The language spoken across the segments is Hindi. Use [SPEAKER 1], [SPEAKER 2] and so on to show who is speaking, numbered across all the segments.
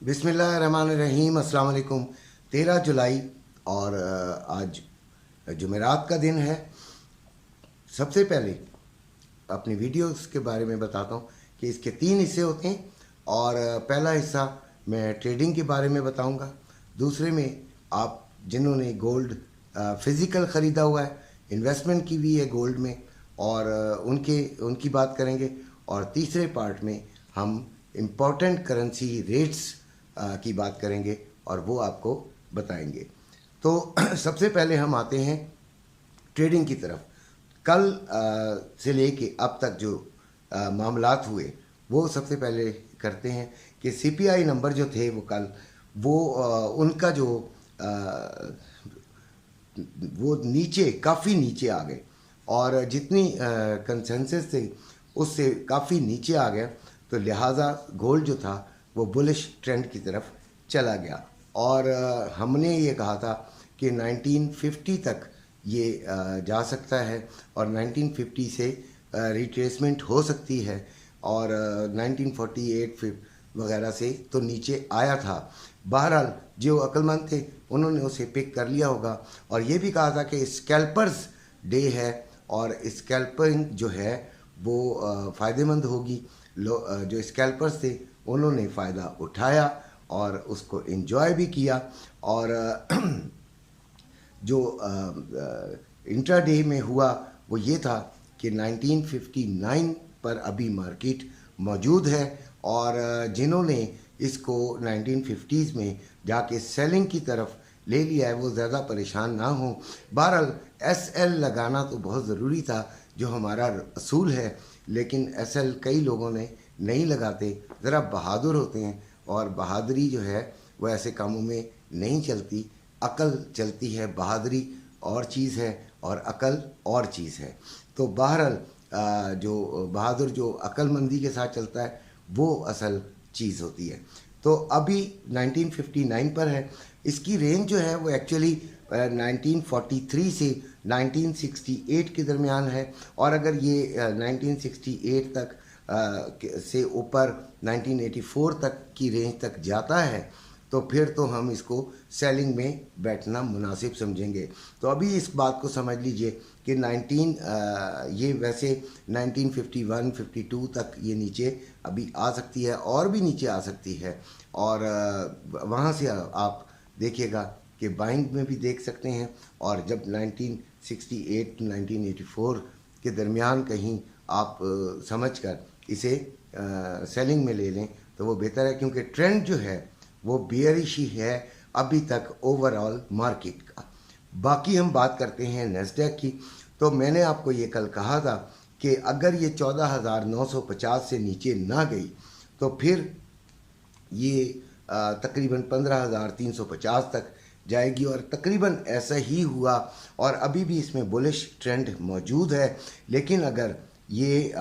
[SPEAKER 1] बिस्मिल्लाहिर्रहमानिर्रहीम। अस्सलाम वालेकुम। 13 जुलाई और आज जुमेरात का दिन है। सबसे पहले अपनी वीडियोस के बारे में बताता हूँ कि इसके 3 हिस्से होते हैं और पहला हिस्सा मैं ट्रेडिंग के बारे में बताऊँगा। दूसरे में आप जिन्होंने गोल्ड फिज़िकल ख़रीदा हुआ है, इन्वेस्टमेंट की भी है गोल्ड में, और उनकी बात करेंगे। और तीसरे पार्ट में हम इम्पोर्टेंट करेंसी रेट्स की बात करेंगे और वो आपको बताएंगे। तो सबसे पहले हम आते हैं ट्रेडिंग की तरफ। कल से लेके अब तक जो मामलात हुए वो सबसे पहले करते हैं कि सीपीआई नंबर जो थे वो कल वो उनका जो वो नीचे काफ़ी नीचे आ गए और जितनी कंसेंसस थे उससे काफ़ी नीचे आ गया। तो लिहाजा गोल्ड जो था वो बुलिश ट्रेंड की तरफ चला गया और हमने ये कहा था कि 1950 तक ये जा सकता है और 1950 से रिट्रेसमेंट हो सकती है और 1948 वगैरह से तो नीचे आया था। बहरहाल जो अक्लमंद थे उन्होंने उसे पिक कर लिया होगा और ये भी कहा था कि स्कैल्पर्स डे है और स्कैल्पिंग जो है वो फ़ायदेमंद होगी। जो स्कैल्पर्स थे उन्होंने फ़ायदा उठाया और उसको एंजॉय भी किया। और जो इंट्राडे में हुआ वो ये था कि 1959 पर अभी मार्केट मौजूद है और जिन्होंने इसको 1950s में जाके सेलिंग की तरफ ले लिया है वो ज़्यादा परेशान ना हो। बहरहाल SL लगाना तो बहुत ज़रूरी था जो हमारा असूल है, लेकिन SL कई लोगों ने नहीं लगाते, ज़रा बहादुर होते हैं और बहादुरी जो है वो ऐसे कामों में नहीं चलती, अकल चलती है। बहादुरी और चीज़ है और अकल और चीज़ है। तो बहरहाल जो बहादुर जो अक्लमंदी के साथ चलता है वो असल चीज़ होती है। तो अभी 1959 पर है। इसकी रेंज जो है वो एक्चुअली 1943 से 1968 के दरमियान है और अगर ये 1968 तक से ऊपर 1984 तक की रेंज तक जाता है तो फिर तो हम इसको सेलिंग में बैठना मुनासिब समझेंगे। तो अभी इस बात को समझ लीजिए कि ये वैसे 1951 52 तक ये नीचे अभी आ सकती है और भी नीचे आ सकती है और वहाँ से आप देखिएगा कि बाइंग में भी देख सकते हैं और जब 1968 to 1984 के दरमियान कहीं आप समझकर इसे सेलिंग में ले लें तो वो बेहतर है, क्योंकि ट्रेंड जो है वो बियरिश ही है अभी तक ओवरऑल मार्केट का। बाकी हम बात करते हैं नेस्डैक की। तो मैंने आपको ये कल कहा था कि अगर ये 14,950 से नीचे ना गई तो फिर ये तकरीबन 15,350 तक जाएगी और तकरीबन ऐसा ही हुआ और अभी भी इसमें बुलिश ट्रेंड मौजूद है। लेकिन अगर ये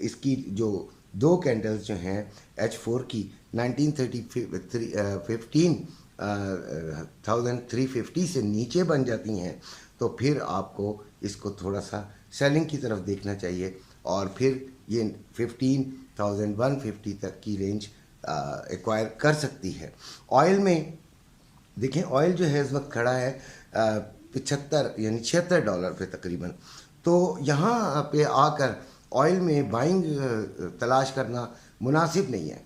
[SPEAKER 1] इसकी जो दो कैंडल्स जो हैं H4 की 15,350 से नीचे बन जाती हैं तो फिर आपको इसको थोड़ा सा सेलिंग की तरफ देखना चाहिए और फिर ये 15,150 तक की रेंज एक्वायर कर सकती है। ऑयल में देखें, ऑयल जो है इस वक्त खड़ा है 75 यानी $76 पे तकरीबन। तो यहाँ पे आकर ऑयल में बाइंग तलाश करना मुनासिब नहीं है।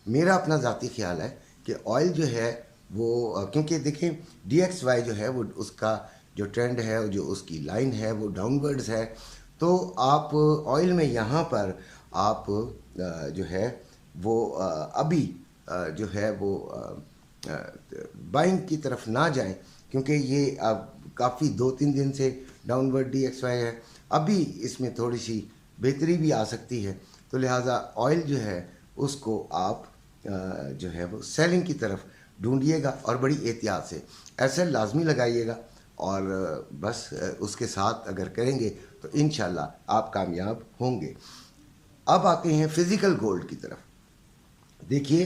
[SPEAKER 1] मेरा अपना ज़ाती ख्याल है कि ऑयल जो है वो क्योंकि देखें DXY जो है वो उसका जो ट्रेंड है, जो उसकी लाइन है वो डाउनवर्ड्स है। तो आप ऑयल में यहाँ पर आप जो है वो अभी जो है वो बाइंग की तरफ ना जाएं, क्योंकि ये अब काफ़ी 2-3 दिन से डाउनवर्ड DXY है। अभी इसमें थोड़ी सी बेहतरी भी आ सकती है, तो लिहाजा ऑयल जो है उसको आप जो है वो सेलिंग की तरफ ढूंढिएगा और बड़ी एहतियात से SL लाजमी लगाइएगा और बस उसके साथ अगर करेंगे तो इंशाल्लाह आप कामयाब होंगे। अब आते हैं फिज़िकल गोल्ड की तरफ। देखिए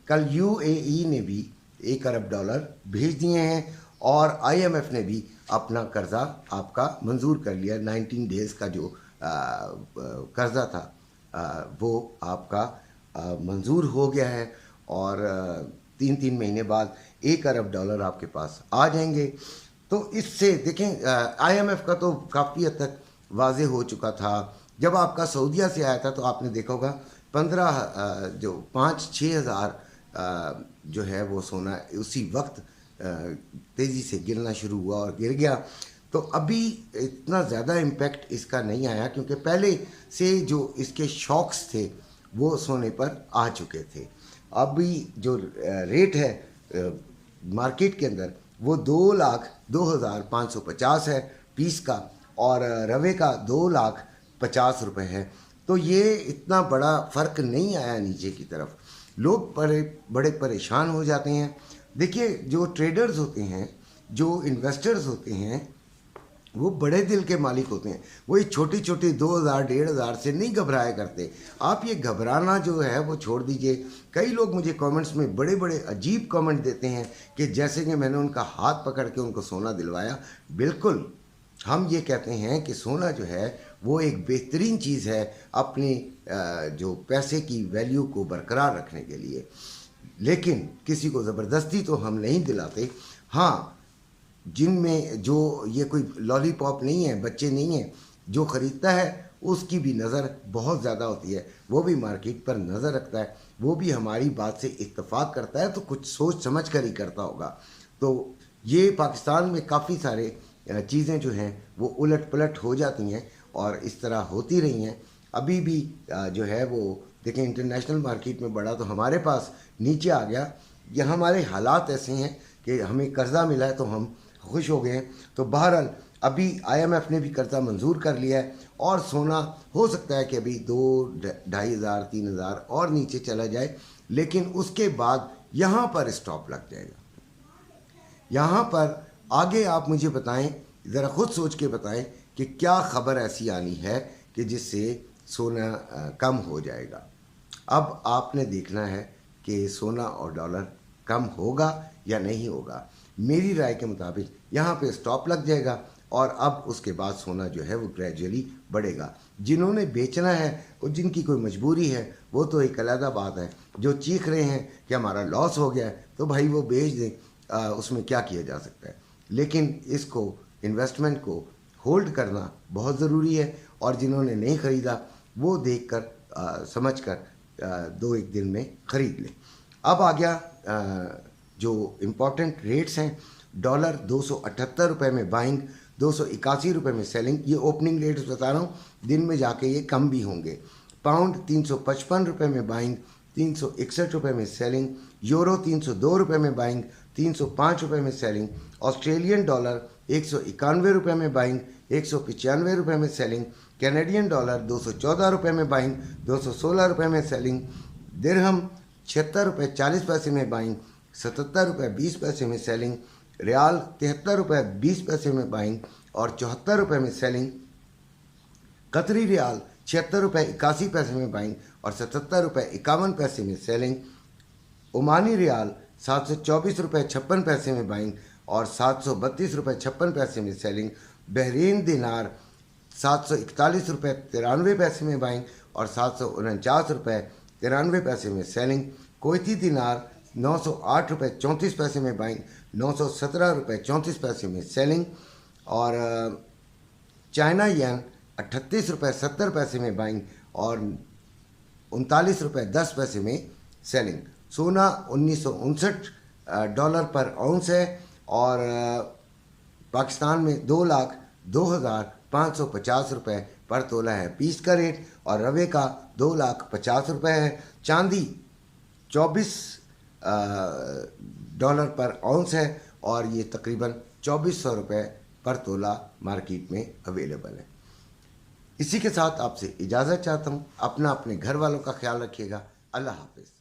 [SPEAKER 1] कल UAE ने भी $1 अरब भेज दिए हैं और IMF ने भी अपना कर्जा आपका मंजूर कर लिया। 19 डेज़ का जो कर्जा था वो आपका मंजूर हो गया है और 3-3 महीने बाद $1 अरब आपके पास आ जाएंगे। तो इससे देखें IMF का तो काफ़ी हद तक वाज़े हो चुका था। जब आपका सऊदीया से आया था तो आपने देखा होगा 5-6 हज़ार जो है वो सोना उसी वक्त तेज़ी से गिरना शुरू हुआ और गिर गया। तो अभी इतना ज़्यादा इम्पैक्ट इसका नहीं आया क्योंकि पहले से जो इसके शॉक्स थे वो सोने पर आ चुके थे। अभी जो रेट है मार्केट के अंदर वो 2,02,550 है पीस का और रवे का 2,50,000 रुपये है। तो ये इतना बड़ा फ़र्क नहीं आया नीचे की तरफ। लोग बड़े परेशान हो जाते हैं। देखिए जो ट्रेडर्स होते हैं, जो इन्वेस्टर्स होते हैं, वो बड़े दिल के मालिक होते हैं। वो ये छोटी छोटी 2,000 1,500 से नहीं घबराया करते। आप ये घबराना जो है वो छोड़ दीजिए। कई लोग मुझे कमेंट्स में बड़े बड़े अजीब कमेंट देते हैं कि जैसे कि मैंने उनका हाथ पकड़ के उनको सोना दिलवाया। बिल्कुल, हम ये कहते हैं कि सोना जो है वो एक बेहतरीन चीज़ है अपनी जो पैसे की वैल्यू को बरकरार रखने के लिए, लेकिन किसी को ज़बरदस्ती तो हम नहीं दिलाते। हाँ, जिनमें जो ये कोई लॉलीपॉप नहीं है, बच्चे नहीं हैं, जो ख़रीदता है उसकी भी नज़र बहुत ज़्यादा होती है, वो भी मार्केट पर नज़र रखता है, वो भी हमारी बात से इत्तेफाक करता है तो कुछ सोच समझ कर ही करता होगा। तो ये पाकिस्तान में काफ़ी सारे चीज़ें जो हैं वो उलट पलट हो जाती हैं और इस तरह होती रही हैं। अभी भी जो है वो देखें इंटरनेशनल मार्केट में बढ़ा तो हमारे पास नीचे आ गया। यह हमारे हालात ऐसे हैं कि हमें कर्ज़ा मिला है तो हम खुश हो गए हैं। तो बहरहाल अभी IMF ने भी कर्ज़ा मंजूर कर लिया है और सोना हो सकता है कि अभी 2,000-2,500 3,000 और नीचे चला जाए, लेकिन उसके बाद यहाँ पर स्टॉप लग जाएगा। यहाँ पर आगे आप मुझे बताएं, ज़रा खुद सोच के बताएं कि क्या ख़बर ऐसी आनी है कि जिससे सोना कम हो जाएगा। अब आपने देखना है कि सोना और डॉलर कम होगा या नहीं होगा। मेरी राय के मुताबिक यहाँ पे स्टॉप लग जाएगा और अब उसके बाद सोना जो है वो ग्रेजुअली बढ़ेगा। जिन्होंने बेचना है और जिनकी कोई मजबूरी है वो तो एक अलग बात है। जो चीख रहे हैं कि हमारा लॉस हो गया है तो भाई वो बेच दें, उसमें क्या किया जा सकता है। लेकिन इसको इन्वेस्टमेंट को होल्ड करना बहुत ज़रूरी है और जिन्होंने नहीं ख़रीदा वो देख कर समझ कर 2-1 दिन में ख़रीद लें। अब आ गया जो इम्पॉर्टेंट रेट्स हैं। डॉलर 278 रुपये में बाइंग, 281 रुपये में सेलिंग। ये ओपनिंग रेट्स बता रहा हूँ, दिन में जाके ये कम भी होंगे। पाउंड 355 रुपये में बाइंग, 361 रुपये में सेलिंग। यूरो 302 रुपये में बाइंग, 305 रुपये में सेलिंग। ऑस्ट्रेलियन डॉलर 191 रुपये में बाइंग, 195 रुपये में सेलिंग। कैनेडियन डॉलर 214 रुपये में बाइंग, 216 रुपये में सेलिंग। दिरहम 76 रुपये 40 पैसे में बाइंग, 77 रुपये 20 पैसे में सेलिंग। रियाल 73 रुपये 20 पैसे में बाइंग और 74 रुपये में सेलिंग। कतरी रियाल 76 रुपये 81 पैसे में बाइंग और 77 रुपये 51 पैसे में सेलिंग। ओमानी रियाल 724 रुपये 56 पैसे में बाइंग और 732 रुपये 56 पैसे में सेलिंग। बहरीन दिनार 741 रुपये 93 पैसे में बाइंग और 749 रुपये 93 पैसे में सेलिंग। कोयती दिनार 908 रुपये 34 पैसे में बाइंग, 917 रुपये 34 पैसे में सेलिंग। और चाइना येन 38 रुपये 70 पैसे में बाइंग और 39 रुपये 10 पैसे में सेलिंग। सोना 1959 डॉलर पर आउंस है और पाकिस्तान में 2,02,550 रुपये पर तोला है पीस का रेट और रवे का 2,50,000 रुपये है। चांदी 24 डॉलर पर आउंस है और ये तकरीबन 2,400 रुपये पर तोला मार्केट में अवेलेबल है। इसी के साथ आपसे इजाज़त चाहता हूँ। अपने घर वालों का ख्याल रखिएगा। अल्लाह हाफिज़।